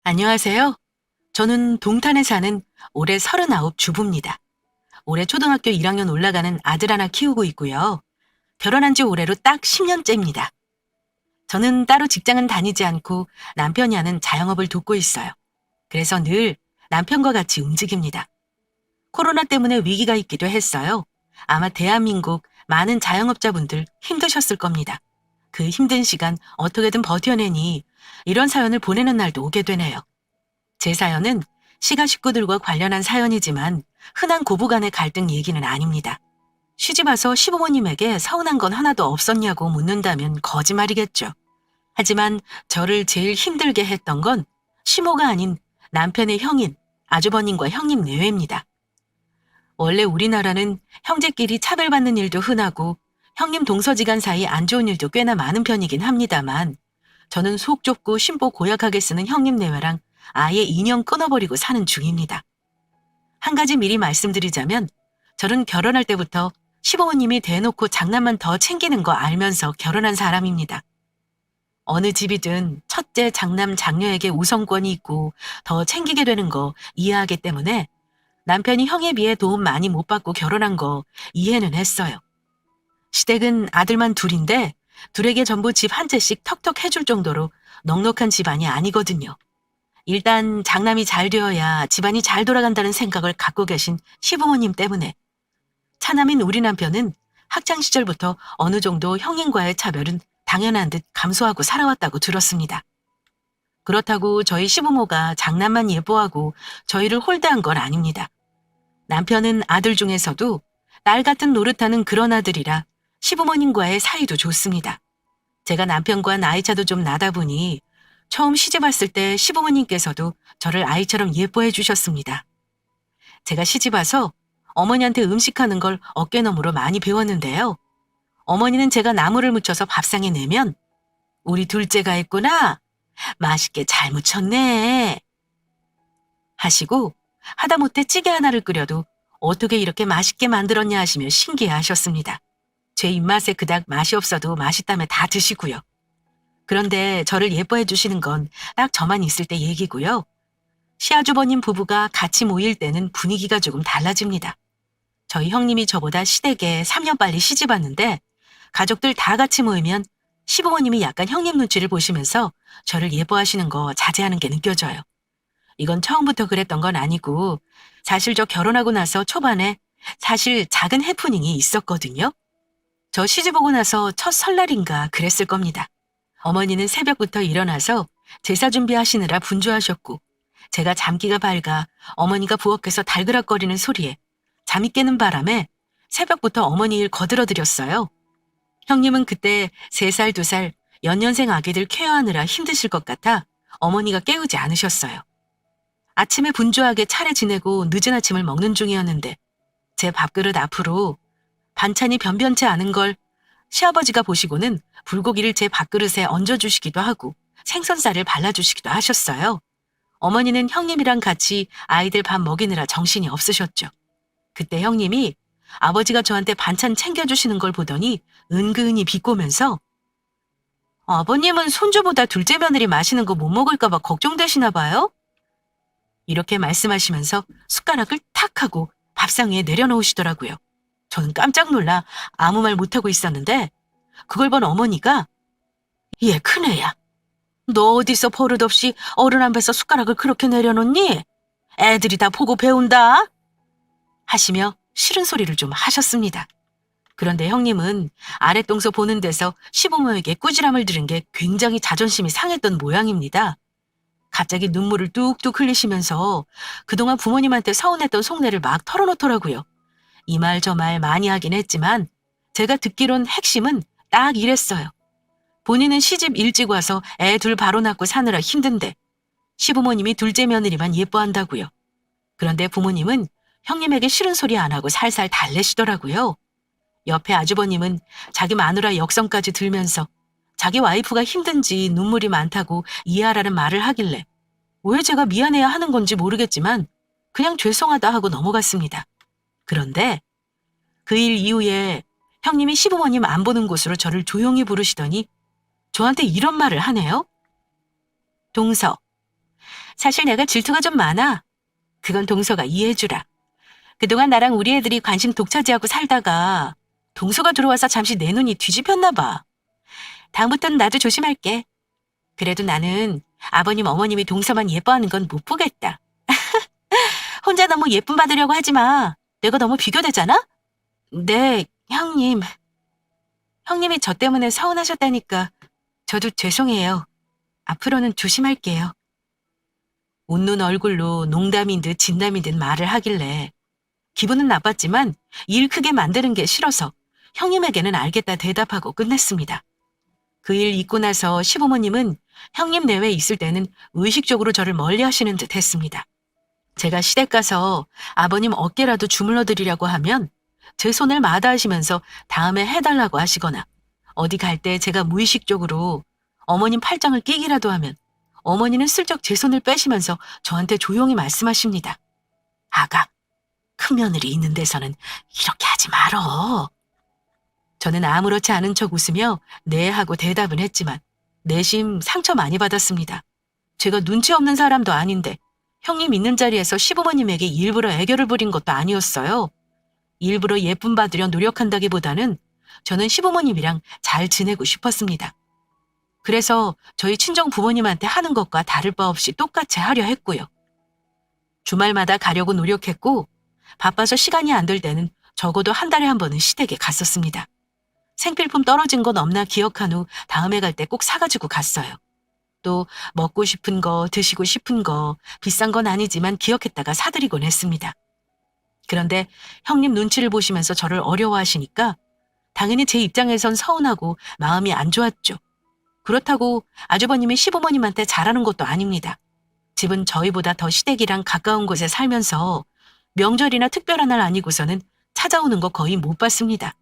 안녕하세요. 저는 동탄에 사는 올해 39 주부입니다. 올해 초등학교 1학년 올라가는 아들 하나 키우고 있고요. 결혼한 지 올해로 딱 10년째입니다. 저는 따로 직장은 다니지 않고 남편이 하는 자영업을 돕고 있어요. 그래서 늘 남편과 같이 움직입니다. 코로나 때문에 위기가 있기도 했어요. 아마 대한민국 많은 자영업자분들 힘드셨을 겁니다. 그 힘든 시간 어떻게든 버텨내니 이런 사연을 보내는 날도 오게 되네요. 제 사연은 시가 식구들과 관련한 사연이지만 흔한 고부간의 갈등 얘기는 아닙니다. 시집 와서 시부모님에게 서운한 건 하나도 없었냐고 묻는다면 거짓말이겠죠. 하지만 저를 제일 힘들게 했던 건 시모가 아닌 남편의 형인 아주버님과 형님 내외입니다. 원래 우리나라는 형제끼리 차별받는 일도 흔하고 형님 동서지간 사이 안 좋은 일도 꽤나 많은 편이긴 합니다만 저는 속 좁고 심보 고약하게 쓰는 형님 내외랑 아예 인연 끊어버리고 사는 중입니다. 한 가지 미리 말씀드리자면 저는 결혼할 때부터 시부모님이 대놓고 장난만 더 챙기는 거 알면서 결혼한 사람입니다. 어느 집이든 첫째 장남 장녀에게 우선권이 있고 더 챙기게 되는 거 이해하기 때문에 남편이 형에 비해 도움 많이 못 받고 결혼한 거 이해는 했어요. 시댁은 아들만 둘인데 둘에게 전부 집 한 채씩 턱턱 해줄 정도로 넉넉한 집안이 아니거든요. 일단 장남이 잘 되어야 집안이 잘 돌아간다는 생각을 갖고 계신 시부모님 때문에 차남인 우리 남편은 학창 시절부터 어느 정도 형님과의 차별은 당연한 듯 감수하고 살아왔다고 들었습니다. 그렇다고 저희 시부모가 장남만 예뻐하고 저희를 홀대한 건 아닙니다. 남편은 아들 중에서도 딸 같은 노릇하는 그런 아들이라 시부모님과의 사이도 좋습니다. 제가 남편과 나이차도 좀 나다 보니 처음 시집 왔을 때 시부모님께서도 저를 아이처럼 예뻐해 주셨습니다. 제가 시집 와서 어머니한테 음식하는 걸 어깨너머로 많이 배웠는데요. 어머니는 제가 나물을 무쳐서 밥상에 내면 우리 둘째가 했구나. 맛있게 잘 무쳤네. 하시고 하다못해 찌개 하나를 끓여도 어떻게 이렇게 맛있게 만들었냐 하시며 신기해 하셨습니다. 제 입맛에 그닥 맛이 없어도 맛있다며 다 드시고요. 그런데 저를 예뻐해 주시는 건 딱 저만 있을 때 얘기고요. 시아주버님 부부가 같이 모일 때는 분위기가 조금 달라집니다. 저희 형님이 저보다 시댁에 3년 빨리 시집 왔는데 가족들 다 같이 모이면 시부모님이 약간 형님 눈치를 보시면서 저를 예뻐하시는 거 자제하는 게 느껴져요. 이건 처음부터 그랬던 건 아니고 사실 저 결혼하고 나서 초반에 사실 작은 해프닝이 있었거든요. 저 시집 오고 나서 첫 설날인가 그랬을 겁니다. 어머니는 새벽부터 일어나서 제사 준비하시느라 분주하셨고 제가 잠기가 밝아 어머니가 부엌에서 달그락거리는 소리에 잠이 깨는 바람에 새벽부터 어머니 일 거들어드렸어요. 형님은 그때 3살, 2살 연년생 아기들 케어하느라 힘드실 것 같아 어머니가 깨우지 않으셨어요. 아침에 분주하게 차례 지내고 늦은 아침을 먹는 중이었는데 제 밥그릇 앞으로 반찬이 변변치 않은 걸 시아버지가 보시고는 불고기를 제 밥그릇에 얹어주시기도 하고 생선살을 발라주시기도 하셨어요. 어머니는 형님이랑 같이 아이들 밥 먹이느라 정신이 없으셨죠. 그때 형님이 아버지가 저한테 반찬 챙겨주시는 걸 보더니 은근히 비꼬면서 아버님은 손주보다 둘째 며느리 마시는 거 못 먹을까 봐 걱정되시나 봐요? 이렇게 말씀하시면서 숟가락을 탁 하고 밥상 위에 내려놓으시더라고요. 저는 깜짝 놀라 아무 말 못하고 있었는데 그걸 본 어머니가 얘 큰애야. 너 어디서 버릇없이 어른 앞에서 숟가락을 그렇게 내려놓니? 애들이 다 보고 배운다. 하시며 싫은 소리를 좀 하셨습니다. 그런데 형님은 아랫동서 보는 데서 시부모에게 꾸지람을 들은 게 굉장히 자존심이 상했던 모양입니다. 갑자기 눈물을 뚝뚝 흘리시면서 그동안 부모님한테 서운했던 속내를 막 털어놓더라고요. 이 말 저 말 많이 하긴 했지만 제가 듣기론 핵심은 딱 이랬어요. 본인은 시집 일찍 와서 애 둘 바로 낳고 사느라 힘든데 시부모님이 둘째 며느리만 예뻐한다고요. 그런데 부모님은 형님에게 싫은 소리 안 하고 살살 달래시더라고요. 옆에 아주버님은 자기 마누라 역성까지 들면서 자기 와이프가 힘든지 눈물이 많다고 이해하라는 말을 하길래 왜 제가 미안해야 하는 건지 모르겠지만 그냥 죄송하다 하고 넘어갔습니다. 그런데 그 일 이후에 형님이 시부모님 안 보는 곳으로 저를 조용히 부르시더니 저한테 이런 말을 하네요. 동서, 사실 내가 질투가 좀 많아. 그건 동서가 이해해주라. 그동안 나랑 우리 애들이 관심 독차지하고 살다가 동서가 들어와서 잠시 내 눈이 뒤집혔나 봐. 다음부터는 나도 조심할게. 그래도 나는 아버님, 어머님이 동서만 예뻐하는 건 못 보겠다. 혼자 너무 예쁨 받으려고 하지 마. 내가 너무 비교되잖아? 네, 형님. 형님이 저 때문에 서운하셨다니까 저도 죄송해요. 앞으로는 조심할게요. 웃는 얼굴로 농담인 듯 진담인 듯 말을 하길래 기분은 나빴지만 일 크게 만드는 게 싫어서 형님에게는 알겠다 대답하고 끝냈습니다. 그 일 있고 나서 시부모님은 형님 내외에 있을 때는 의식적으로 저를 멀리 하시는 듯 했습니다. 제가 시댁 가서 아버님 어깨라도 주물러 드리려고 하면 제 손을 마다하시면서 다음에 해달라고 하시거나 어디 갈 때 제가 무의식적으로 어머님 팔짱을 끼기라도 하면 어머니는 슬쩍 제 손을 빼시면서 저한테 조용히 말씀하십니다. 아가, 큰 며느리 있는 데서는 이렇게 하지 말어. 저는 아무렇지 않은 척 웃으며 네 하고 대답은 했지만 내심 상처 많이 받았습니다. 제가 눈치 없는 사람도 아닌데 형님 있는 자리에서 시부모님에게 일부러 애교를 부린 것도 아니었어요. 일부러 예쁨 받으려 노력한다기보다는 저는 시부모님이랑 잘 지내고 싶었습니다. 그래서 저희 친정 부모님한테 하는 것과 다를 바 없이 똑같이 하려 했고요. 주말마다 가려고 노력했고 바빠서 시간이 안 될 때는 적어도 한 달에 한 번은 시댁에 갔었습니다. 생필품 떨어진 건 없나 기억한 후 다음에 갈 때 꼭 사가지고 갔어요. 또 먹고 싶은 거, 드시고 싶은 거, 비싼 건 아니지만 기억했다가 사드리곤 했습니다. 그런데 형님 눈치를 보시면서 저를 어려워하시니까 당연히 제 입장에선 서운하고 마음이 안 좋았죠. 그렇다고 아주버님이 시부모님한테 잘하는 것도 아닙니다. 집은 저희보다 더 시댁이랑 가까운 곳에 살면서 명절이나 특별한 날 아니고서는 찾아오는 거 거의 못 봤습니다.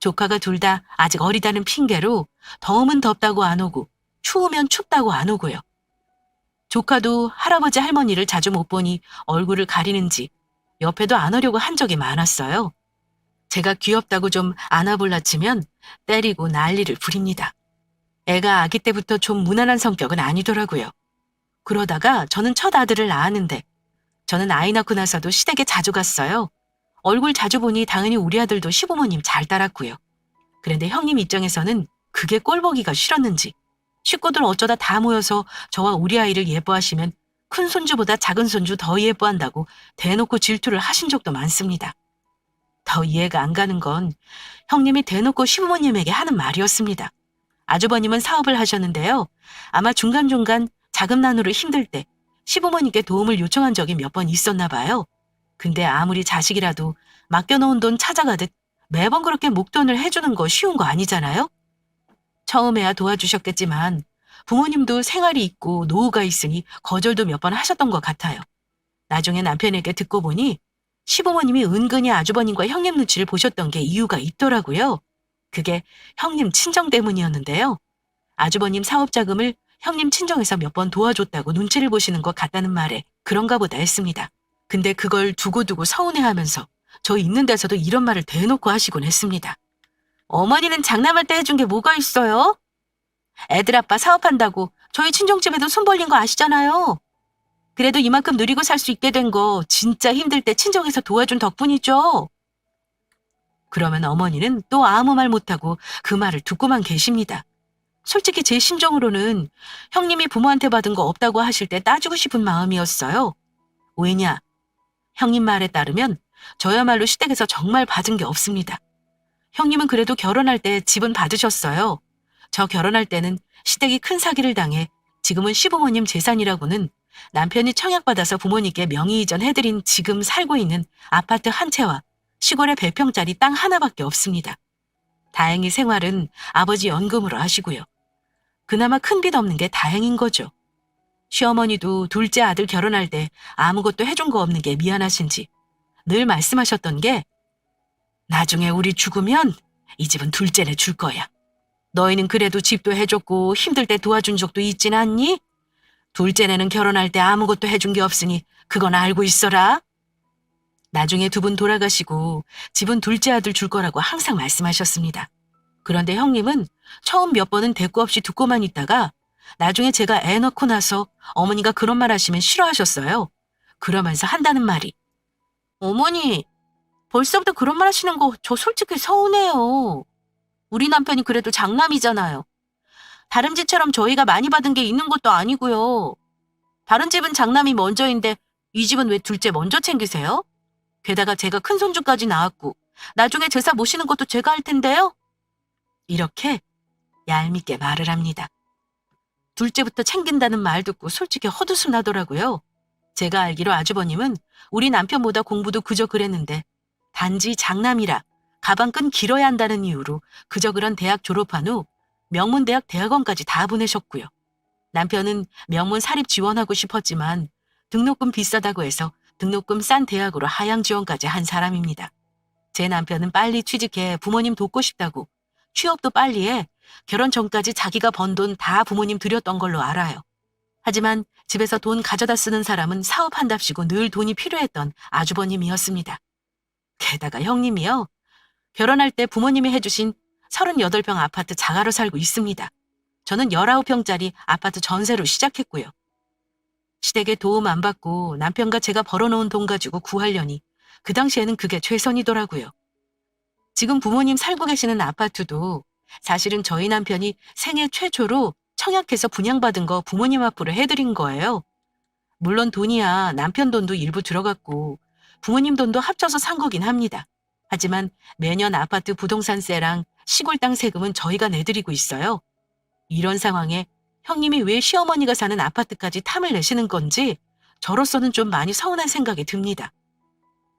조카가 둘 다 아직 어리다는 핑계로 더우면 덥다고 안 오고 추우면 춥다고 안 오고요. 조카도 할아버지 할머니를 자주 못 보니 얼굴을 가리는지 옆에도 안 오려고 한 적이 많았어요. 제가 귀엽다고 좀 안아볼라 치면 때리고 난리를 부립니다. 애가 아기 때부터 좀 무난한 성격은 아니더라고요. 그러다가 저는 첫 아들을 낳았는데 저는 아이 낳고 나서도 시댁에 자주 갔어요. 얼굴 자주 보니 당연히 우리 아들도 시부모님 잘 따랐고요. 그런데 형님 입장에서는 그게 꼴보기가 싫었는지 식구들 어쩌다 다 모여서 저와 우리 아이를 예뻐하시면 큰 손주보다 작은 손주 더 예뻐한다고 대놓고 질투를 하신 적도 많습니다. 더 이해가 안 가는 건 형님이 대놓고 시부모님에게 하는 말이었습니다. 아주버님은 사업을 하셨는데요. 아마 중간중간 자금 나누를 힘들 때 시부모님께 도움을 요청한 적이 몇 번 있었나 봐요. 근데 아무리 자식이라도 맡겨놓은 돈 찾아가듯 매번 그렇게 목돈을 해주는 거 쉬운 거 아니잖아요? 처음에야 도와주셨겠지만 부모님도 생활이 있고 노후가 있으니 거절도 몇 번 하셨던 것 같아요. 나중에 남편에게 듣고 보니 시부모님이 은근히 아주버님과 형님 눈치를 보셨던 게 이유가 있더라고요. 그게 형님 친정 때문이었는데요. 아주버님 사업 자금을 형님 친정에서 몇 번 도와줬다고 눈치를 보시는 것 같다는 말에 그런가 보다 했습니다. 근데 그걸 두고두고 서운해하면서 저 있는 데서도 이런 말을 대놓고 하시곤 했습니다. 어머니는 장남할 때 해준 게 뭐가 있어요? 애들 아빠 사업한다고 저희 친정집에도 손 벌린 거 아시잖아요. 그래도 이만큼 누리고 살 수 있게 된 거 진짜 힘들 때 친정에서 도와준 덕분이죠. 그러면 어머니는 또 아무 말 못하고 그 말을 듣고만 계십니다. 솔직히 제 심정으로는 형님이 부모한테 받은 거 없다고 하실 때 따주고 싶은 마음이었어요. 왜냐? 형님 말에 따르면 저야말로 시댁에서 정말 받은 게 없습니다. 형님은 그래도 결혼할 때 집은 받으셨어요. 저 결혼할 때는 시댁이 큰 사기를 당해 지금은 시부모님 재산이라고는 남편이 청약받아서 부모님께 명의 이전해드린 지금 살고 있는 아파트 한 채와 시골에 100평짜리 땅 하나밖에 없습니다. 다행히 생활은 아버지 연금으로 하시고요. 그나마 큰 빚 없는 게 다행인 거죠. 시어머니도 둘째 아들 결혼할 때 아무것도 해준 거 없는 게 미안하신지 늘 말씀하셨던 게 나중에 우리 죽으면 이 집은 둘째네 줄 거야. 너희는 그래도 집도 해줬고 힘들 때 도와준 적도 있진 않니? 둘째네는 결혼할 때 아무것도 해준 게 없으니 그건 알고 있어라. 나중에 두 분 돌아가시고 집은 둘째 아들 줄 거라고 항상 말씀하셨습니다. 그런데 형님은 처음 몇 번은 대꾸 없이 듣고만 있다가 나중에 제가 애 낳고 나서 어머니가 그런 말 하시면 싫어하셨어요. 그러면서 한다는 말이, 어머니, 벌써부터 그런 말 하시는 거 저 솔직히 서운해요. 우리 남편이 그래도 장남이잖아요. 다른 집처럼 저희가 많이 받은 게 있는 것도 아니고요. 다른 집은 장남이 먼저인데 이 집은 왜 둘째 먼저 챙기세요? 게다가 제가 큰손주까지 낳았고 나중에 제사 모시는 것도 제가 할 텐데요. 이렇게 얄밉게 말을 합니다. 둘째부터 챙긴다는 말 듣고 솔직히 헛웃음 나더라고요. 제가 알기로 아주버님은 우리 남편보다 공부도 그저 그랬는데 단지 장남이라 가방끈 길어야 한다는 이유로 그저 그런 대학 졸업한 후 명문대학 대학원까지 다 보내셨고요. 남편은 명문 사립 지원하고 싶었지만 등록금 비싸다고 해서 등록금 싼 대학으로 하향 지원까지 한 사람입니다. 제 남편은 빨리 취직해 부모님 돕고 싶다고 취업도 빨리 해 결혼 전까지 자기가 번 돈 다 부모님 드렸던 걸로 알아요. 하지만 집에서 돈 가져다 쓰는 사람은 사업한답시고 늘 돈이 필요했던 아주버님이었습니다. 게다가 형님이요. 결혼할 때 부모님이 해주신 38평 아파트 자가로 살고 있습니다. 저는 19평짜리 아파트 전세로 시작했고요. 시댁에 도움 안 받고 남편과 제가 벌어놓은 돈 가지고 구하려니 그 당시에는 그게 최선이더라고요. 지금 부모님 살고 계시는 아파트도 사실은 저희 남편이 생애 최초로 청약해서 분양받은 거 부모님 앞으로 해드린 거예요. 물론 돈이야 남편 돈도 일부 들어갔고 부모님 돈도 합쳐서 산 거긴 합니다. 하지만 매년 아파트 부동산세랑 시골 땅 세금은 저희가 내드리고 있어요. 이런 상황에 형님이 왜 시어머니가 사는 아파트까지 탐을 내시는 건지 저로서는 좀 많이 서운한 생각이 듭니다.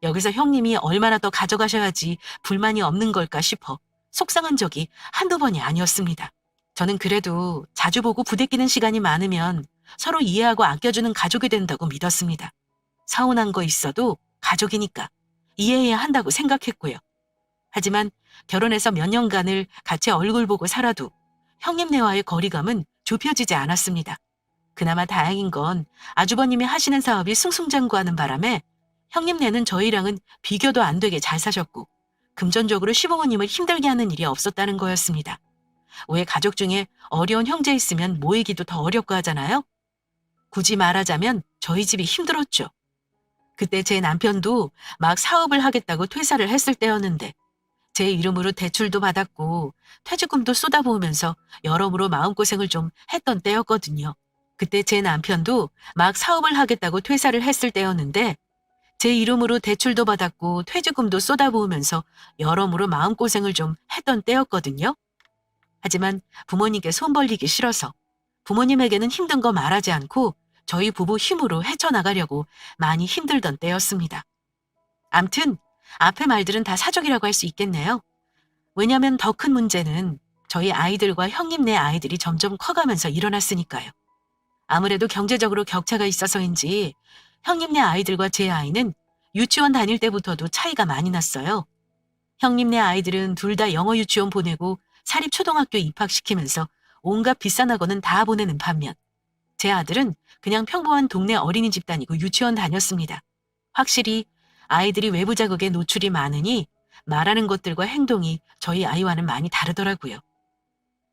여기서 형님이 얼마나 더 가져가셔야지 불만이 없는 걸까 싶어 속상한 적이 한두 번이 아니었습니다. 저는 그래도 자주 보고 부대끼는 시간이 많으면 서로 이해하고 아껴주는 가족이 된다고 믿었습니다. 서운한 거 있어도 가족이니까 이해해야 한다고 생각했고요. 하지만 결혼해서 몇 년간을 같이 얼굴 보고 살아도 형님네와의 거리감은 좁혀지지 않았습니다. 그나마 다행인 건 아주버님이 하시는 사업이 승승장구하는 바람에 형님네는 저희랑은 비교도 안 되게 잘 사셨고 금전적으로 시부모님을 힘들게 하는 일이 없었다는 거였습니다. 왜 가족 중에 어려운 형제 있으면 모이기도 더 어렵고 하잖아요? 굳이 말하자면 저희 집이 힘들었죠. 그때 제 남편도 막 사업을 하겠다고 퇴사를 했을 때였는데 제 이름으로 대출도 받았고 퇴직금도 쏟아부으면서 여러모로 마음고생을 좀 했던 때였거든요. 그때 제 남편도 막 사업을 하겠다고 퇴사를 했을 때였는데 제 이름으로 대출도 받았고 퇴직금도 쏟아부으면서 여러모로 마음고생을 좀 했던 때였거든요. 하지만 부모님께 손 벌리기 싫어서 부모님에게는 힘든 거 말하지 않고 저희 부부 힘으로 헤쳐나가려고 많이 힘들던 때였습니다. 암튼 앞의 말들은 다 사족이라고 할 수 있겠네요. 왜냐하면 더 큰 문제는 저희 아이들과 형님네 아이들이 점점 커가면서 일어났으니까요. 아무래도 경제적으로 격차가 있어서인지 형님네 아이들과 제 아이는 유치원 다닐 때부터도 차이가 많이 났어요. 형님네 아이들은 둘 다 영어 유치원 보내고 사립초등학교 입학시키면서 온갖 비싼 학원은 다 보내는 반면 제 아들은 그냥 평범한 동네 어린이집 다니고 유치원 다녔습니다. 확실히 아이들이 외부 자극에 노출이 많으니 말하는 것들과 행동이 저희 아이와는 많이 다르더라고요.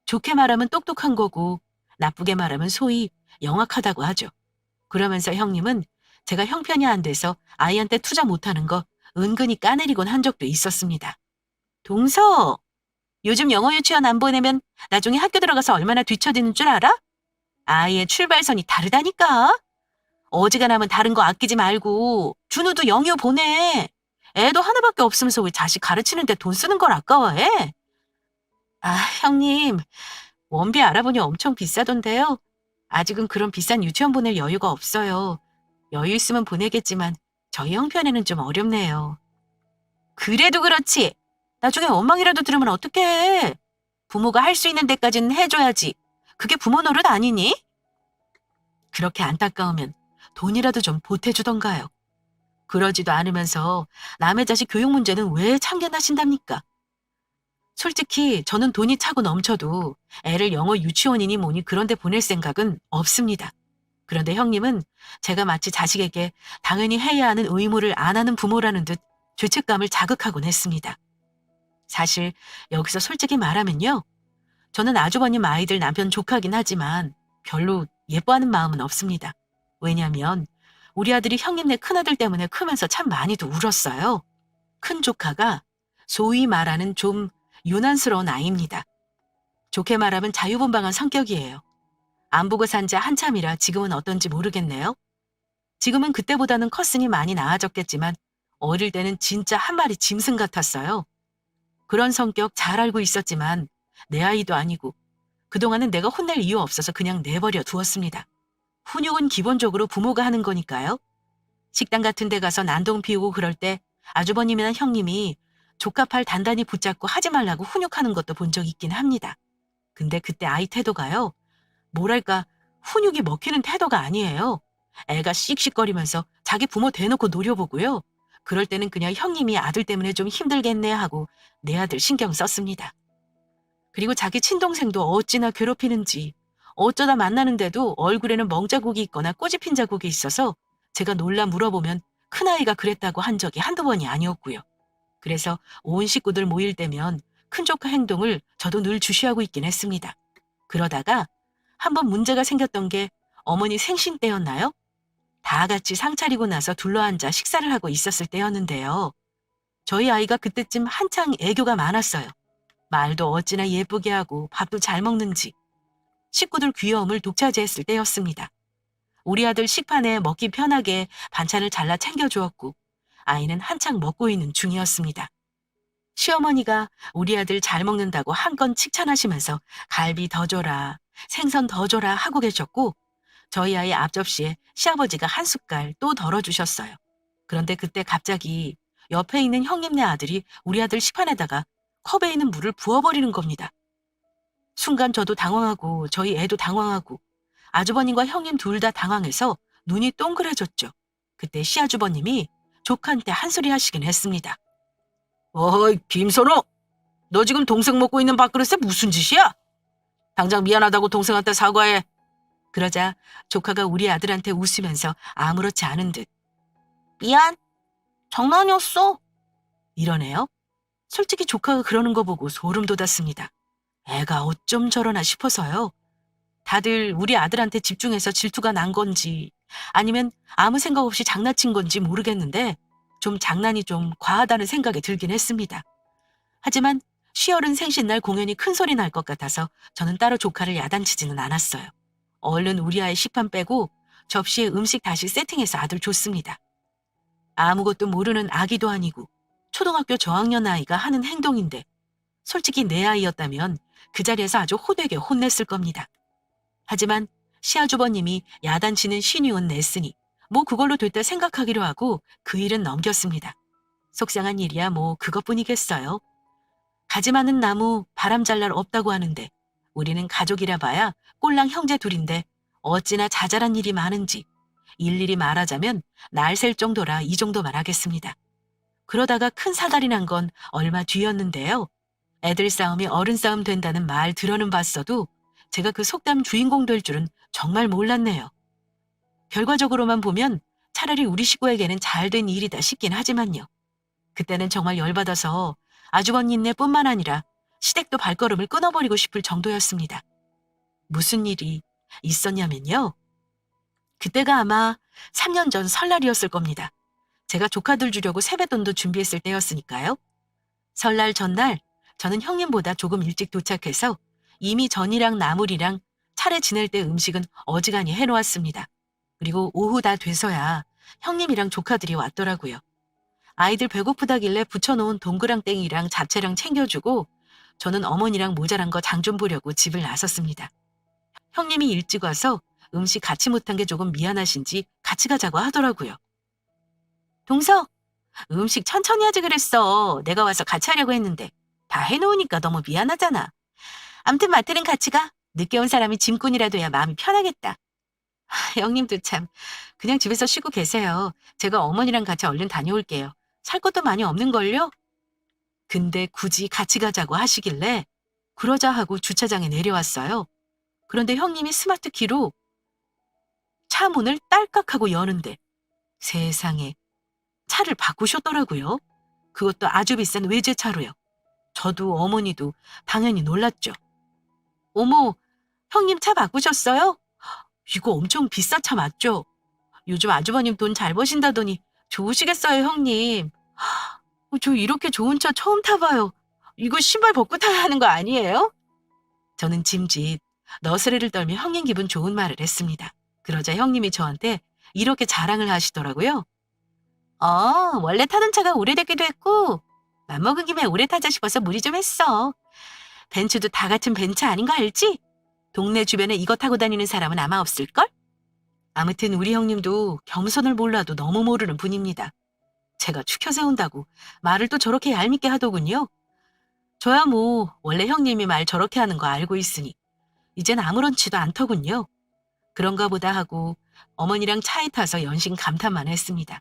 좋게 말하면 똑똑한 거고 나쁘게 말하면 소위 영악하다고 하죠. 그러면서 형님은 제가 형편이 안 돼서 아이한테 투자 못하는 거 은근히 까내리곤 한 적도 있었습니다. 동서, 요즘 영어 유치원 안 보내면 나중에 학교 들어가서 얼마나 뒤처지는 줄 알아? 아이의 출발선이 다르다니까. 어지간하면 다른 거 아끼지 말고 준우도 영유 보내. 애도 하나밖에 없으면서 왜 자식 가르치는데 돈 쓰는 걸 아까워해? 아, 형님, 원비 알아보니 엄청 비싸던데요. 아직은 그런 비싼 유치원 보낼 여유가 없어요. 여유 있으면 보내겠지만 저희 형편에는 좀 어렵네요. 그래도 그렇지. 나중에 원망이라도 들으면 어떡해. 부모가 할 수 있는 데까지는 해줘야지. 그게 부모 노릇 아니니? 그렇게 안타까우면 돈이라도 좀 보태주던가요. 그러지도 않으면서 남의 자식 교육 문제는 왜 참견하신답니까? 솔직히 저는 돈이 차고 넘쳐도 애를 영어 유치원이니 뭐니 그런 데 보낼 생각은 없습니다. 그런데 형님은 제가 마치 자식에게 당연히 해야 하는 의무를 안 하는 부모라는 듯 죄책감을 자극하곤 했습니다. 사실 여기서 솔직히 말하면요. 저는 아주버님 아이들 남편 조카긴 하지만 별로 예뻐하는 마음은 없습니다. 왜냐면 우리 아들이 형님네 큰아들 때문에 크면서 참 많이도 울었어요. 큰 조카가 소위 말하는 좀 유난스러운 아이입니다. 좋게 말하면 자유분방한 성격이에요. 안 보고 산 지 한참이라 지금은 어떤지 모르겠네요. 지금은 그때보다는 컸으니 많이 나아졌겠지만 어릴 때는 진짜 한 마리 짐승 같았어요. 그런 성격 잘 알고 있었지만 내 아이도 아니고 그동안은 내가 혼낼 이유 없어서 그냥 내버려 두었습니다. 훈육은 기본적으로 부모가 하는 거니까요. 식당 같은 데 가서 난동 피우고 그럴 때 아주버님이나 형님이 조카 팔 단단히 붙잡고 하지 말라고 훈육하는 것도 본 적 있긴 합니다. 근데 그때 아이 태도가요. 뭐랄까 훈육이 먹히는 태도가 아니에요. 애가 씩씩거리면서 자기 부모 대놓고 노려보고요. 그럴 때는 그냥 형님이 아들 때문에 좀 힘들겠네 하고 내 아들 신경 썼습니다. 그리고 자기 친동생도 어찌나 괴롭히는지 어쩌다 만나는데도 얼굴에는 멍자국이 있거나 꼬집힌 자국이 있어서 제가 놀라 물어보면 큰아이가 그랬다고 한 적이 한두 번이 아니었고요. 그래서 온 식구들 모일 때면 큰조카 행동을 저도 늘 주시하고 있긴 했습니다. 그러다가 한번 문제가 생겼던 게 어머니 생신 때였나요? 다 같이 상 차리고 나서 둘러앉아 식사를 하고 있었을 때였는데요. 저희 아이가 그때쯤 한창 애교가 많았어요. 말도 어찌나 예쁘게 하고 밥도 잘 먹는지 식구들 귀여움을 독차지했을 때였습니다. 우리 아들 식판에 먹기 편하게 반찬을 잘라 챙겨주었고 아이는 한창 먹고 있는 중이었습니다. 시어머니가 우리 아들 잘 먹는다고 한건 칭찬하시면서 갈비 더 줘라, 생선 더 줘라 하고 계셨고 저희 아이 앞접시에 시아버지가 한 숟갈 또 덜어주셨어요. 그런데 그때 갑자기 옆에 있는 형님네 아들이 우리 아들 식판에다가 컵에 있는 물을 부어버리는 겁니다. 순간 저도 당황하고 저희 애도 당황하고 아주버님과 형님 둘 다 당황해서 눈이 동그래졌죠. 그때 시아주버님이 조카한테 한 소리 하시긴 했습니다. 어이, 김선호! 너 지금 동생 먹고 있는 밥그릇에 무슨 짓이야? 당장 미안하다고 동생한테 사과해. 그러자 조카가 우리 아들한테 웃으면서 아무렇지 않은 듯 미안, 장난이었어. 이러네요. 솔직히 조카가 그러는 거 보고 소름 돋았습니다. 애가 어쩜 저러나 싶어서요. 다들 우리 아들한테 집중해서 질투가 난 건지 아니면 아무 생각 없이 장난친 건지 모르겠는데 좀 장난이 좀 과하다는 생각이 들긴 했습니다. 하지만 시어른 생신날 공연이 큰 소리 날 것 같아서 저는 따로 조카를 야단치지는 않았어요. 얼른 우리 아이 식판 빼고 접시에 음식 다시 세팅해서 아들 줬습니다. 아무것도 모르는 아기도 아니고 초등학교 저학년 아이가 하는 행동인데 솔직히 내 아이였다면 그 자리에서 아주 호되게 혼냈을 겁니다. 하지만 시아주버님이 야단치는 신유는 냈으니 뭐 그걸로 됐다 생각하기로 하고 그 일은 넘겼습니다. 속상한 일이야 뭐 그것뿐이겠어요. 가지 많은 나무 바람 잘 날 없다고 하는데 우리는 가족이라 봐야 꼴랑 형제 둘인데 어찌나 자잘한 일이 많은지 일일이 말하자면 날 셀 정도라 이 정도만 하겠습니다. 그러다가 큰 사달이 난 건 얼마 뒤였는데요. 애들 싸움이 어른 싸움 된다는 말 들어는 봤어도 제가 그 속담 주인공 될 줄은 정말 몰랐네요. 결과적으로만 보면 차라리 우리 식구에게는 잘된 일이다 싶긴 하지만요. 그때는 정말 열받아서 아주버님네뿐만 아니라 시댁도 발걸음을 끊어버리고 싶을 정도였습니다. 무슨 일이 있었냐면요. 그때가 아마 3년 전 설날이었을 겁니다. 제가 조카들 주려고 세뱃돈도 준비했을 때였으니까요. 설날 전날 저는 형님보다 조금 일찍 도착해서 이미 전이랑 나물이랑 차례 지낼 때 음식은 어지간히 해놓았습니다. 그리고 오후 다 돼서야 형님이랑 조카들이 왔더라고요. 아이들 배고프다길래 부쳐놓은 동그랑땡이랑 잡채랑 챙겨주고 저는 어머니랑 모자란 거 장 좀 보려고 집을 나섰습니다. 형님이 일찍 와서 음식 같이 못한 게 조금 미안하신지 같이 가자고 하더라고요. 동서, 음식 천천히 하지 그랬어. 내가 와서 같이 하려고 했는데 다 해놓으니까 너무 미안하잖아. 암튼 마트는 같이 가. 늦게 온 사람이 짐꾼이라도 해야 마음이 편하겠다. 형님도 참 그냥 집에서 쉬고 계세요. 제가 어머니랑 같이 얼른 다녀올게요. 살 것도 많이 없는걸요? 근데 굳이 같이 가자고 하시길래 그러자 하고 주차장에 내려왔어요. 그런데 형님이 스마트 키로 차 문을 딸깍하고 여는데 세상에 차를 바꾸셨더라고요. 그것도 아주 비싼 외제차로요. 저도 어머니도 당연히 놀랐죠. 어머, 형님 차 바꾸셨어요? 이거 엄청 비싼 차 맞죠? 요즘 아주버님 돈 잘 버신다더니 좋으시겠어요, 형님. 저 이렇게 좋은 차 처음 타봐요. 이거 신발 벗고 타야 하는 거 아니에요? 저는 짐짓 너스레를 떨며 형님 기분 좋은 말을 했습니다. 그러자 형님이 저한테 이렇게 자랑을 하시더라고요. 원래 타던 차가 오래됐기도 했고 맘먹은 김에 오래 타자 싶어서 무리 좀 했어. 벤츠도 다 같은 벤츠 아닌 거 알지? 동네 주변에 이거 타고 다니는 사람은 아마 없을걸? 아무튼 우리 형님도 겸손을 몰라도 너무 모르는 분입니다. 제가 추켜 세운다고 말을 또 저렇게 얄밉게 하더군요. 저야 뭐 원래 형님이 말 저렇게 하는 거 알고 있으니 이젠 아무렇지도 않더군요. 그런가 보다 하고 어머니랑 차에 타서 연신 감탄만 했습니다.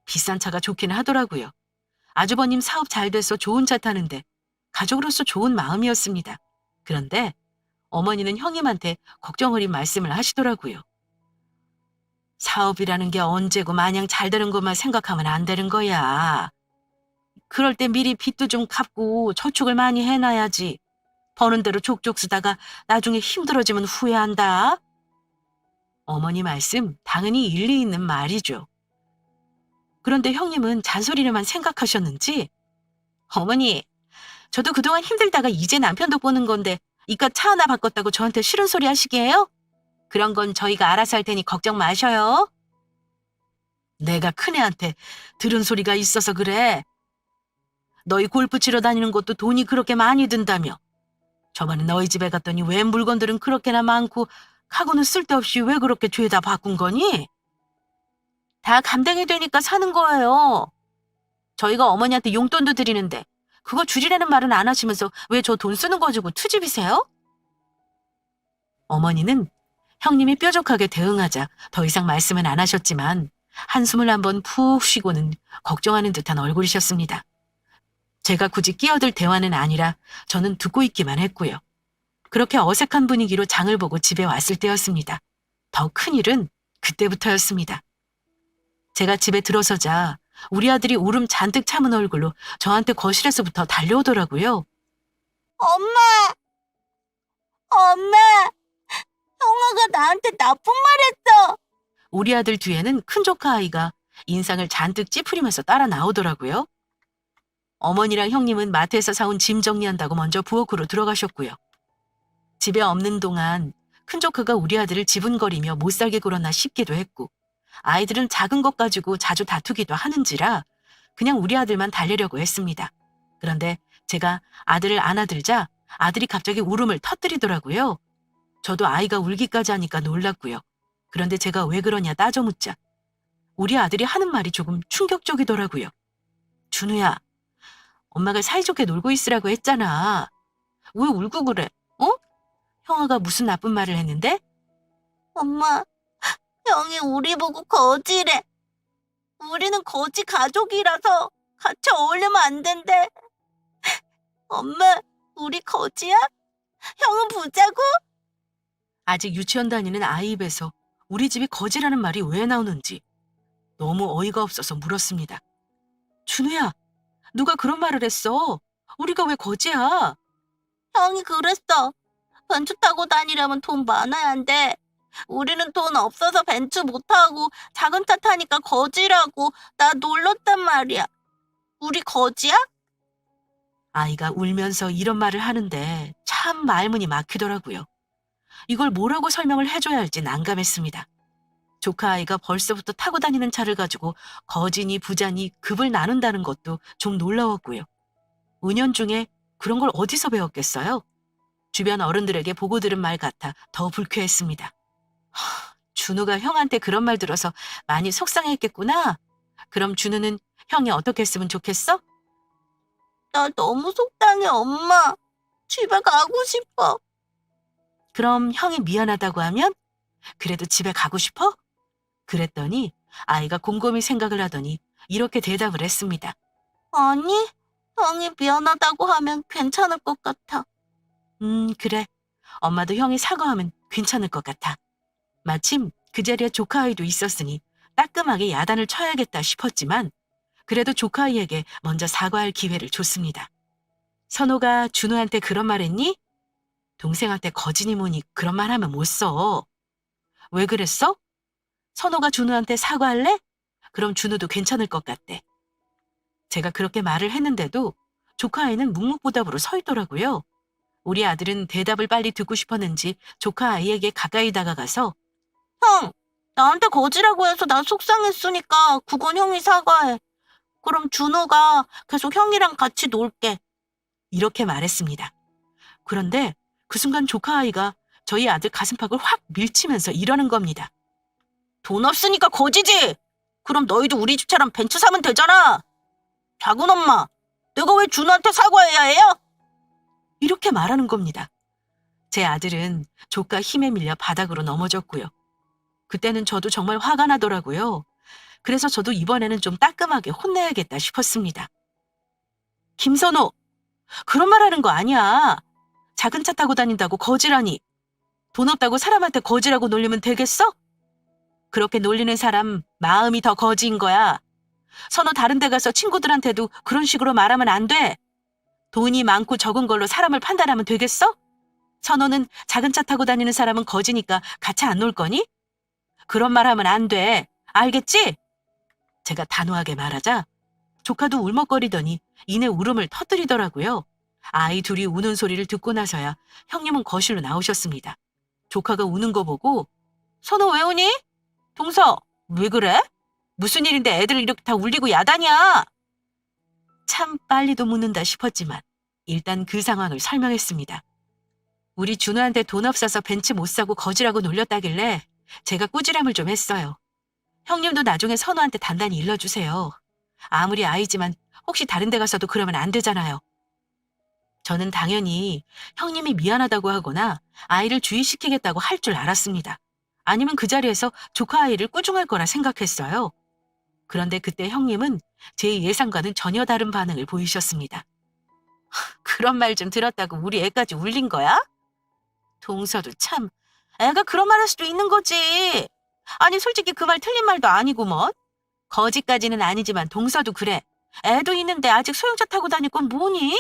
비싼 차가 좋기는 하더라고요. 아주버님 사업 잘 돼서 좋은 차 타는데 가족으로서 좋은 마음이었습니다. 그런데 어머니는 형님한테 걱정 어린 말씀을 하시더라고요. 사업이라는 게 언제고 마냥 잘 되는 것만 생각하면 안 되는 거야. 그럴 때 미리 빚도 좀 갚고 저축을 많이 해놔야지. 버는 대로 족족 쓰다가 나중에 힘들어지면 후회한다. 어머니 말씀 당연히 일리 있는 말이죠. 그런데 형님은 잔소리를만 생각하셨는지 어머니, 저도 그동안 힘들다가 이제 남편 덕보는 건데 이깟 차 하나 바꿨다고 저한테 싫은 소리 하시게요? 그런 건 저희가 알아서 할 테니 걱정 마셔요. 내가 큰애한테 들은 소리가 있어서 그래. 너희 골프 치러 다니는 것도 돈이 그렇게 많이 든다며. 저번에 너희 집에 갔더니 왜 물건들은 그렇게나 많고 카고는 쓸데없이 왜 그렇게 죄다 바꾼 거니? 다 감당이 되니까 사는 거예요. 저희가 어머니한테 용돈도 드리는데 그거 줄이라는 말은 안 하시면서 왜 저 돈 쓰는 거 주고 투집이세요? 어머니는 형님이 뾰족하게 대응하자 더 이상 말씀은 안 하셨지만 한숨을 한번 푹 쉬고는 걱정하는 듯한 얼굴이셨습니다. 제가 굳이 끼어들 대화는 아니라 저는 듣고 있기만 했고요. 그렇게 어색한 분위기로 장을 보고 집에 왔을 때였습니다. 더 큰 일은 그때부터였습니다. 제가 집에 들어서자 우리 아들이 울음 잔뜩 참은 얼굴로 저한테 거실에서부터 달려오더라고요. 엄마! 엄마! 형아가 나한테 나쁜 말 했어! 우리 아들 뒤에는 큰 조카 아이가 인상을 잔뜩 찌푸리면서 따라 나오더라고요. 어머니랑 형님은 마트에서 사온 짐 정리한다고 먼저 부엌으로 들어가셨고요. 집에 없는 동안 큰 조카가 우리 아들을 지분거리며 못살게 굴었나 싶기도 했고 아이들은 작은 것 가지고 자주 다투기도 하는지라 그냥 우리 아들만 달래려고 했습니다. 그런데 제가 아들을 안아들자 아들이 갑자기 울음을 터뜨리더라고요. 저도 아이가 울기까지 하니까 놀랐고요. 그런데 제가 왜 그러냐 따져 묻자 우리 아들이 하는 말이 조금 충격적이더라고요. 준우야, 엄마가 사이좋게 놀고 있으라고 했잖아. 왜 울고 그래? 어? 형아가 무슨 나쁜 말을 했는데? 엄마, 형이 우리 보고 거지래. 우리는 거지 가족이라서 같이 어울리면 안 된대. 엄마, 우리 거지야? 형은 부자고? 아직 유치원 다니는 아이 입에서 우리 집이 거지라는 말이 왜 나오는지 너무 어이가 없어서 물었습니다. 준우야, 누가 그런 말을 했어? 우리가 왜 거지야? 형이 그랬어. 벤츠 타고 다니려면 돈 많아야 한대. 우리는 돈 없어서 벤츠 못 타고 작은 차 타니까 거지라고 나 놀렸단 말이야. 우리 거지야? 아이가 울면서 이런 말을 하는데 참 말문이 막히더라고요. 이걸 뭐라고 설명을 해줘야 할지 난감했습니다. 조카 아이가 벌써부터 타고 다니는 차를 가지고 거지니 부자니 급을 나눈다는 것도 좀 놀라웠고요. 은연중에 그런 걸 어디서 배웠겠어요? 주변 어른들에게 보고 들은 말 같아 더 불쾌했습니다. 준우가 형한테 그런 말 들어서 많이 속상했겠구나. 그럼 준우는 형이 어떻게 했으면 좋겠어? 나 너무 속상해, 엄마. 집에 가고 싶어. 그럼 형이 미안하다고 하면 그래도 집에 가고 싶어? 그랬더니 아이가 곰곰이 생각을 하더니 이렇게 대답을 했습니다. 아니, 형이 미안하다고 하면 괜찮을 것 같아. 그래. 엄마도 형이 사과하면 괜찮을 것 같아. 마침 그 자리에 조카 아이도 있었으니 따끔하게 야단을 쳐야겠다 싶었지만 그래도 조카 아이에게 먼저 사과할 기회를 줬습니다. 선호가 준우한테 그런 말 했니? 동생한테 거지니 뭐니 그런 말 하면 못 써. 왜 그랬어? 선호가 준우한테 사과할래? 그럼 준우도 괜찮을 것 같대. 제가 그렇게 말을 했는데도 조카 아이는 묵묵부답으로 서 있더라고요. 우리 아들은 대답을 빨리 듣고 싶었는지 조카 아이에게 가까이 다가가서 형, 나한테 거지라고 해서 나 속상했으니까 그건 형이 사과해. 그럼 준호가 계속 형이랑 같이 놀게. 이렇게 말했습니다. 그런데 그 순간 조카 아이가 저희 아들 가슴팍을 확 밀치면서 이러는 겁니다. 돈 없으니까 거지지? 그럼 너희도 우리 집처럼 벤츠 사면 되잖아. 작은 엄마, 내가 왜 준호한테 사과해야 해요? 이렇게 말하는 겁니다. 제 아들은 조카 힘에 밀려 바닥으로 넘어졌고요. 그때는 저도 정말 화가 나더라고요. 그래서 저도 이번에는 좀 따끔하게 혼내야겠다 싶었습니다. 김선호, 그런 말 하는 거 아니야. 작은 차 타고 다닌다고 거지라니. 돈 없다고 사람한테 거지라고 놀리면 되겠어? 그렇게 놀리는 사람 마음이 더 거지인 거야. 선호 다른 데 가서 친구들한테도 그런 식으로 말하면 안 돼. 돈이 많고 적은 걸로 사람을 판단하면 되겠어? 선호는 작은 차 타고 다니는 사람은 거지니까 같이 안 놀 거니? 그런 말 하면 안 돼. 알겠지? 제가 단호하게 말하자 조카도 울먹거리더니 이내 울음을 터뜨리더라고요. 아이 둘이 우는 소리를 듣고 나서야 형님은 거실로 나오셨습니다. 조카가 우는 거 보고 선호 왜 우니? 동서 왜 그래? 무슨 일인데 애들 이렇게 다 울리고 야단이야? 참 빨리도 묻는다 싶었지만 일단 그 상황을 설명했습니다. 우리 준우한테 돈 없어서 벤츠 못 사고 거지라고 놀렸다길래 제가 꾸지람을 좀 했어요. 형님도 나중에 선우한테 단단히 일러주세요. 아무리 아이지만 혹시 다른 데 가서도 그러면 안 되잖아요. 저는 당연히 형님이 미안하다고 하거나 아이를 주의시키겠다고 할 줄 알았습니다. 아니면 그 자리에서 조카 아이를 꾸중할 거라 생각했어요. 그런데 그때 형님은 제 예상과는 전혀 다른 반응을 보이셨습니다. 그런 말 좀 들었다고 우리 애까지 울린 거야? 동서도 참, 애가 그런 말 할 수도 있는 거지. 아니 솔직히 그 말 틀린 말도 아니구먼. 거지까지는 아니지만 동서도 그래. 애도 있는데 아직 소형차 타고 다닐 건 뭐니?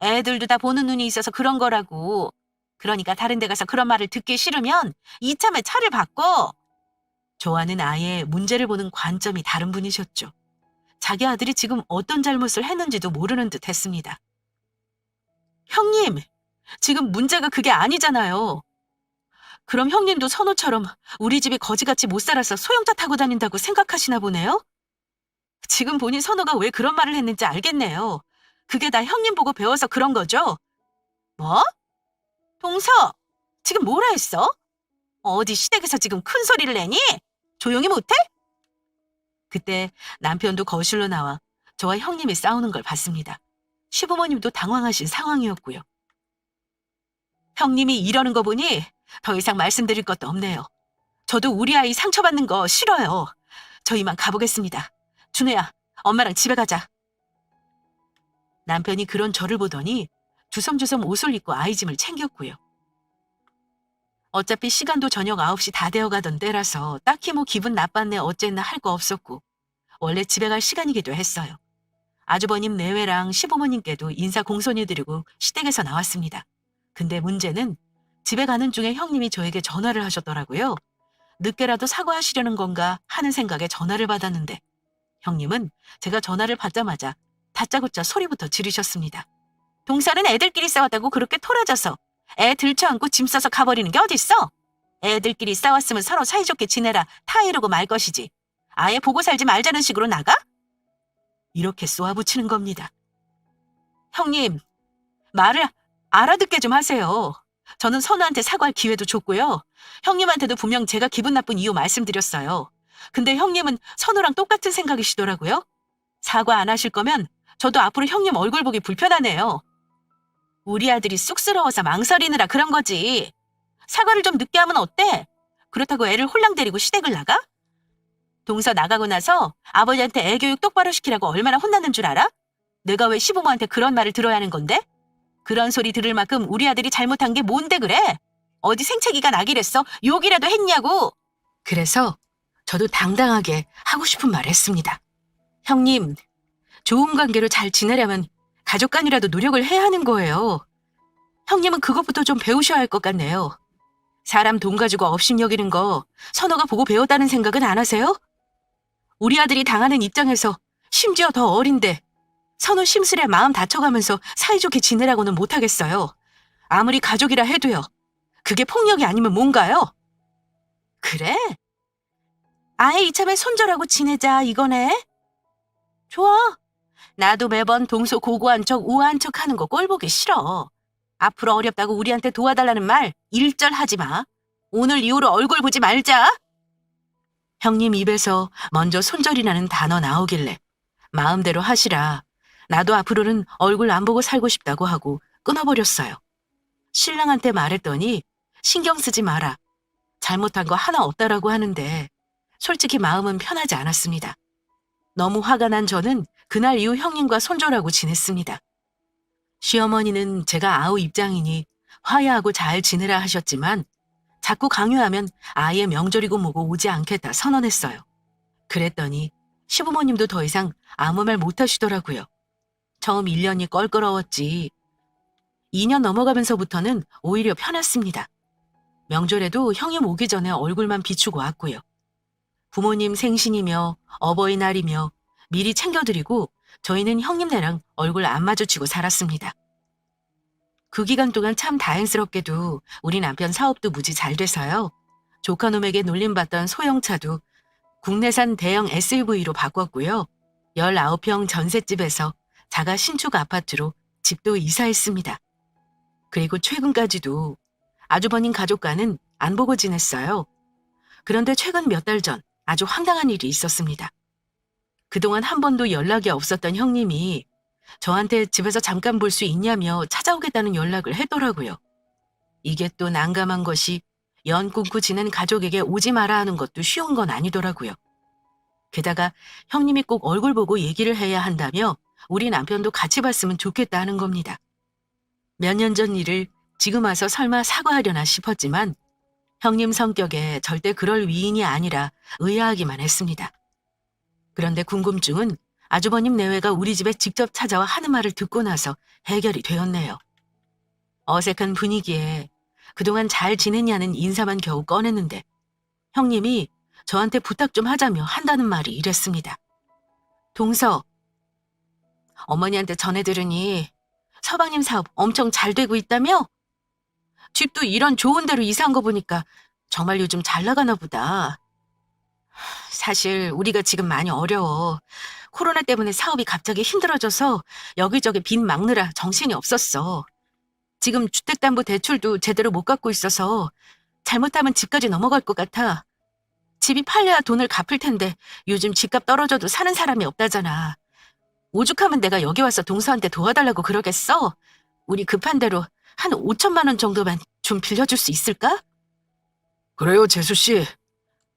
애들도 다 보는 눈이 있어서 그런 거라고. 그러니까 다른 데 가서 그런 말을 듣기 싫으면 이참에 차를 바꿔. 좋아하는 아이의 문제를 보는 관점이 다른 분이셨죠. 자기 아들이 지금 어떤 잘못을 했는지도 모르는 듯 했습니다. 형님, 지금 문제가 그게 아니잖아요. 그럼 형님도 선호처럼 우리 집이 거지같이 못 살아서 소형차 타고 다닌다고 생각하시나 보네요? 지금 보니 선호가 왜 그런 말을 했는지 알겠네요. 그게 다 형님 보고 배워서 그런 거죠? 뭐? 동서, 지금 뭐라 했어? 어디 시댁에서 지금 큰 소리를 내니? 조용히 못해? 그때 남편도 거실로 나와 저와 형님이 싸우는 걸 봤습니다. 시부모님도 당황하신 상황이었고요. 형님이 이러는 거 보니 더 이상 말씀드릴 것도 없네요. 저도 우리 아이 상처받는 거 싫어요. 저 이만 가보겠습니다. 준우야, 엄마랑 집에 가자. 남편이 그런 저를 보더니 주섬주섬 옷을 입고 아이 짐을 챙겼고요. 어차피 시간도 저녁 9시 다 되어가던 때라서 딱히 뭐 기분 나빴네 어쨌나 할 거 없었고 원래 집에 갈 시간이기도 했어요. 아주버님 내외랑 시부모님께도 인사 공손히 드리고 시댁에서 나왔습니다. 근데 문제는 집에 가는 중에 형님이 저에게 전화를 하셨더라고요. 늦게라도 사과하시려는 건가 하는 생각에 전화를 받았는데 형님은 제가 전화를 받자마자 다짜고짜 소리부터 지르셨습니다. 동서는 애들끼리 싸웠다고 그렇게 토라져서 애 들쳐안고 짐 싸서 가버리는 게 어딨어? 애들끼리 싸웠으면 서로 사이좋게 지내라 타 이러고 말 것이지. 아예 보고 살지 말자는 식으로 나가? 이렇게 쏘아붙이는 겁니다. 형님, 말을 알아듣게 좀 하세요. 저는 선우한테 사과할 기회도 줬고요. 형님한테도 분명 제가 기분 나쁜 이유 말씀드렸어요. 근데 형님은 선우랑 똑같은 생각이시더라고요. 사과 안 하실 거면 저도 앞으로 형님 얼굴 보기 불편하네요. 우리 아들이 쑥스러워서 망설이느라 그런 거지. 사과를 좀 늦게 하면 어때? 그렇다고 애를 홀랑 데리고 시댁을 나가? 동서 나가고 나서 아버지한테 애 교육 똑바로 시키라고 얼마나 혼났는 줄 알아? 내가 왜 시부모한테 그런 말을 들어야 하는 건데? 그런 소리 들을 만큼 우리 아들이 잘못한 게 뭔데 그래? 어디 생채기가 나기랬어? 욕이라도 했냐고? 그래서 저도 당당하게 하고 싶은 말 했습니다. 형님, 좋은 관계로 잘 지내려면 가족 간이라도 노력을 해야 하는 거예요. 형님은 그것부터 좀 배우셔야 할 것 같네요. 사람 돈 가지고 업신여기는 거 선호가 보고 배웠다는 생각은 안 하세요? 우리 아들이 당하는 입장에서 심지어 더 어린데 선호 심술에 마음 다쳐가면서 사이좋게 지내라고는 못하겠어요. 아무리 가족이라 해도요. 그게 폭력이 아니면 뭔가요? 그래? 아예 이참에 손절하고 지내자 이거네? 좋아. 나도 매번 동서 고고한 척 우아한 척 하는 거 꼴보기 싫어. 앞으로 어렵다고 우리한테 도와달라는 말 일절 하지 마. 오늘 이후로 얼굴 보지 말자. 형님 입에서 먼저 손절이라는 단어 나오길래 마음대로 하시라. 나도 앞으로는 얼굴 안 보고 살고 싶다고 하고 끊어버렸어요. 신랑한테 말했더니 신경 쓰지 마라. 잘못한 거 하나 없다라고 하는데 솔직히 마음은 편하지 않았습니다. 너무 화가 난 저는 그날 이후 형님과 손절하고 지냈습니다. 시어머니는 제가 아우 입장이니 화해하고 잘 지내라 하셨지만 자꾸 강요하면 아예 명절이고 뭐고 오지 않겠다 선언했어요. 그랬더니 시부모님도 더 이상 아무 말 못하시더라고요. 처음 1년이 껄끄러웠지 2년 넘어가면서부터는 오히려 편했습니다. 명절에도 형님 오기 전에 얼굴만 비추고 왔고요. 부모님 생신이며 어버이날이며 미리 챙겨드리고 저희는 형님네랑 얼굴 안 마주치고 살았습니다. 그 기간 동안 참 다행스럽게도 우리 남편 사업도 무지 잘 돼서요. 조카놈에게 놀림받던 소형차도 국내산 대형 SUV로 바꿨고요. 19평 전셋집에서 자가 신축 아파트로 집도 이사했습니다. 그리고 최근까지도 아주버님 가족과는 안 보고 지냈어요. 그런데 최근 몇 달 전 아주 황당한 일이 있었습니다. 그동안 한 번도 연락이 없었던 형님이 저한테 집에서 잠깐 볼 수 있냐며 찾아오겠다는 연락을 했더라고요. 이게 또 난감한 것이 연 끊고 지낸 가족에게 오지 마라 하는 것도 쉬운 건 아니더라고요. 게다가 형님이 꼭 얼굴 보고 얘기를 해야 한다며 우리 남편도 같이 봤으면 좋겠다 하는 겁니다. 몇 년 전 일을 지금 와서 설마 사과하려나 싶었지만 형님 성격에 절대 그럴 위인이 아니라 의아하기만 했습니다. 그런데 궁금증은 아주버님 내외가 우리 집에 직접 찾아와 하는 말을 듣고 나서 해결이 되었네요. 어색한 분위기에 그동안 잘 지냈냐는 인사만 겨우 꺼냈는데 형님이 저한테 부탁 좀 하자며 한다는 말이 이랬습니다. 동서, 어머니한테 전해 들으니 서방님 사업 엄청 잘 되고 있다며? 집도 이런 좋은 데로 이사한 거 보니까 정말 요즘 잘 나가나 보다. 사실 우리가 지금 많이 어려워. 코로나 때문에 사업이 갑자기 힘들어져서 여기저기 빚 막느라 정신이 없었어. 지금 주택담보대출도 제대로 못 갚고 있어서 잘못하면 집까지 넘어갈 것 같아. 집이 팔려야 돈을 갚을 텐데 요즘 집값 떨어져도 사는 사람이 없다잖아. 오죽하면 내가 여기 와서 동서한테 도와달라고 그러겠어? 우리 급한 대로 한 5천만 원 정도만 좀 빌려줄 수 있을까? 그래요, 재수씨.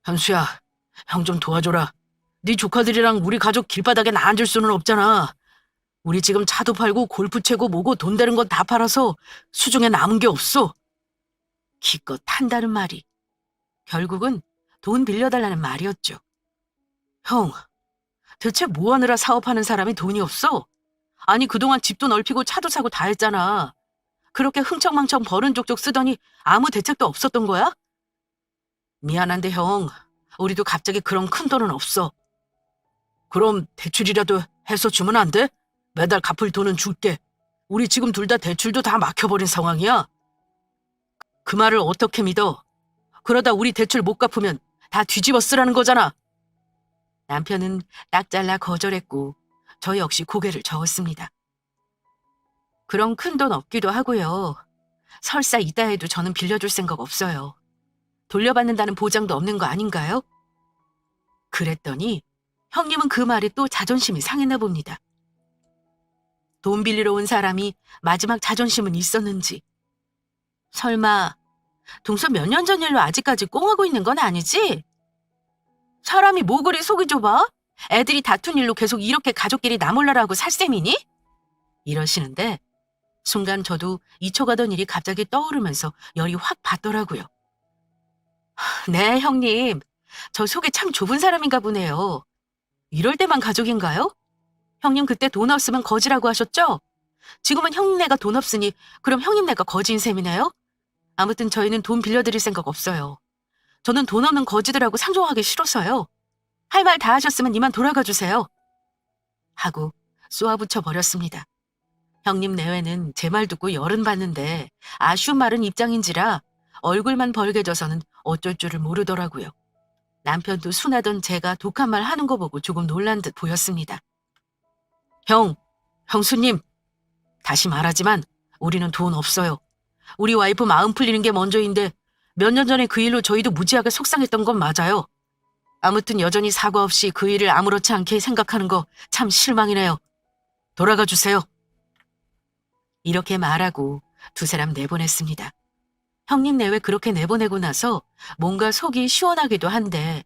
현수야, 형 좀 도와줘라. 네 조카들이랑 우리 가족 길바닥에 앉을 수는 없잖아. 우리 지금 차도 팔고 골프 채고 뭐고 돈 되는 건 다 팔아서 수중에 남은 게 없어. 기껏 한다는 말이 결국은 돈 빌려달라는 말이었죠. 형, 대체 뭐 하느라 사업하는 사람이 돈이 없어? 아니 그동안 집도 넓히고 차도 사고 다 했잖아. 그렇게 흥청망청 버는 족족 쓰더니 아무 대책도 없었던 거야? 미안한데 형, 우리도 갑자기 그런 큰 돈은 없어. 그럼 대출이라도 해서 주면 안 돼? 매달 갚을 돈은 줄게. 우리 지금 둘 다 대출도 다 막혀버린 상황이야. 그 말을 어떻게 믿어? 그러다 우리 대출 못 갚으면 다 뒤집어 쓰라는 거잖아. 남편은 딱 잘라 거절했고 저 역시 고개를 저었습니다. 그런 큰 돈 없기도 하고요. 설사 있다 해도 저는 빌려줄 생각 없어요. 돌려받는다는 보장도 없는 거 아닌가요? 그랬더니 형님은 그 말에 또 자존심이 상했나 봅니다. 돈 빌리러 온 사람이 마지막 자존심은 있었는지. 설마 동서 몇 년 전 일로 아직까지 꽁하고 있는 건 아니지? 사람이 뭐 그리 속이 좁아? 애들이 다툰 일로 계속 이렇게 가족끼리 나몰라라고 살 셈이니? 이러시는데 순간 저도 잊혀가던 일이 갑자기 떠오르면서 열이 확 받더라고요. 네, 형님. 저 속이 참 좁은 사람인가 보네요. 이럴 때만 가족인가요? 형님 그때 돈 없으면 거지라고 하셨죠? 지금은 형님네가 돈 없으니 그럼 형님네가 거지인 셈이네요? 아무튼 저희는 돈 빌려드릴 생각 없어요. 저는 돈 없는 거지들하고 상종하기 싫어서요. 할 말 다 하셨으면 이만 돌아가 주세요. 하고 쏘아붙여 버렸습니다. 형님 내외는 제 말 듣고 열은 받는데 아쉬운 말은 입장인지라 얼굴만 벌개져서는 어쩔 줄을 모르더라고요. 남편도 순하던 제가 독한 말 하는 거 보고 조금 놀란 듯 보였습니다. 형수님, 다시 말하지만 우리는 돈 없어요. 우리 와이프 마음 풀리는 게 먼저인데 몇 년 전에 그 일로 저희도 무지하게 속상했던 건 맞아요. 아무튼 여전히 사과 없이 그 일을 아무렇지 않게 생각하는 거 참 실망이네요. 돌아가 주세요. 이렇게 말하고 두 사람 내보냈습니다. 형님 내외 그렇게 내보내고 나서 뭔가 속이 시원하기도 한데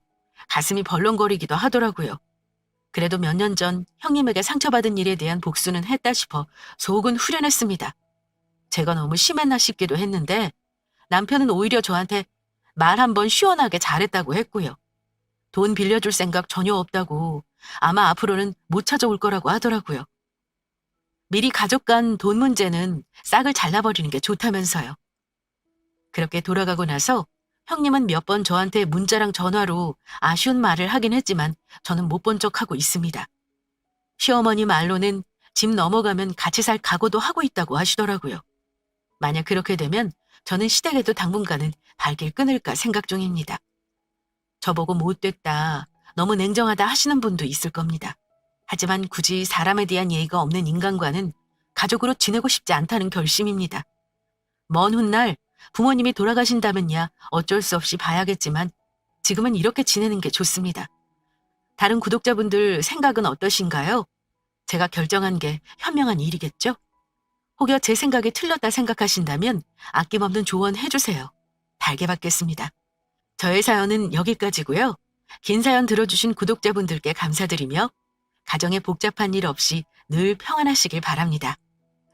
가슴이 벌렁거리기도 하더라고요. 그래도 몇 년 전 형님에게 상처받은 일에 대한 복수는 했다 싶어 속은 후련했습니다. 제가 너무 심했나 싶기도 했는데 남편은 오히려 저한테 말 한번 시원하게 잘했다고 했고요. 돈 빌려줄 생각 전혀 없다고 아마 앞으로는 못 찾아올 거라고 하더라고요. 미리 가족 간 돈 문제는 싹을 잘라버리는 게 좋다면서요. 그렇게 돌아가고 나서 형님은 몇 번 저한테 문자랑 전화로 아쉬운 말을 하긴 했지만 저는 못 본 척하고 있습니다. 시어머니 말로는 집 넘어가면 같이 살 각오도 하고 있다고 하시더라고요. 만약 그렇게 되면 저는 시댁에도 당분간은 발길 끊을까 생각 중입니다. 저보고 못됐다, 너무 냉정하다 하시는 분도 있을 겁니다. 하지만 굳이 사람에 대한 예의가 없는 인간과는 가족으로 지내고 싶지 않다는 결심입니다. 먼 훗날 부모님이 돌아가신다면야 어쩔 수 없이 봐야겠지만 지금은 이렇게 지내는 게 좋습니다. 다른 구독자분들 생각은 어떠신가요? 제가 결정한 게 현명한 일이겠죠? 혹여 제 생각이 틀렸다 생각하신다면 아낌없는 조언 해주세요. 달게 받겠습니다. 저의 사연은 여기까지고요. 긴 사연 들어주신 구독자분들께 감사드리며 가정에 복잡한 일 없이 늘 평안하시길 바랍니다.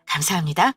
감사합니다.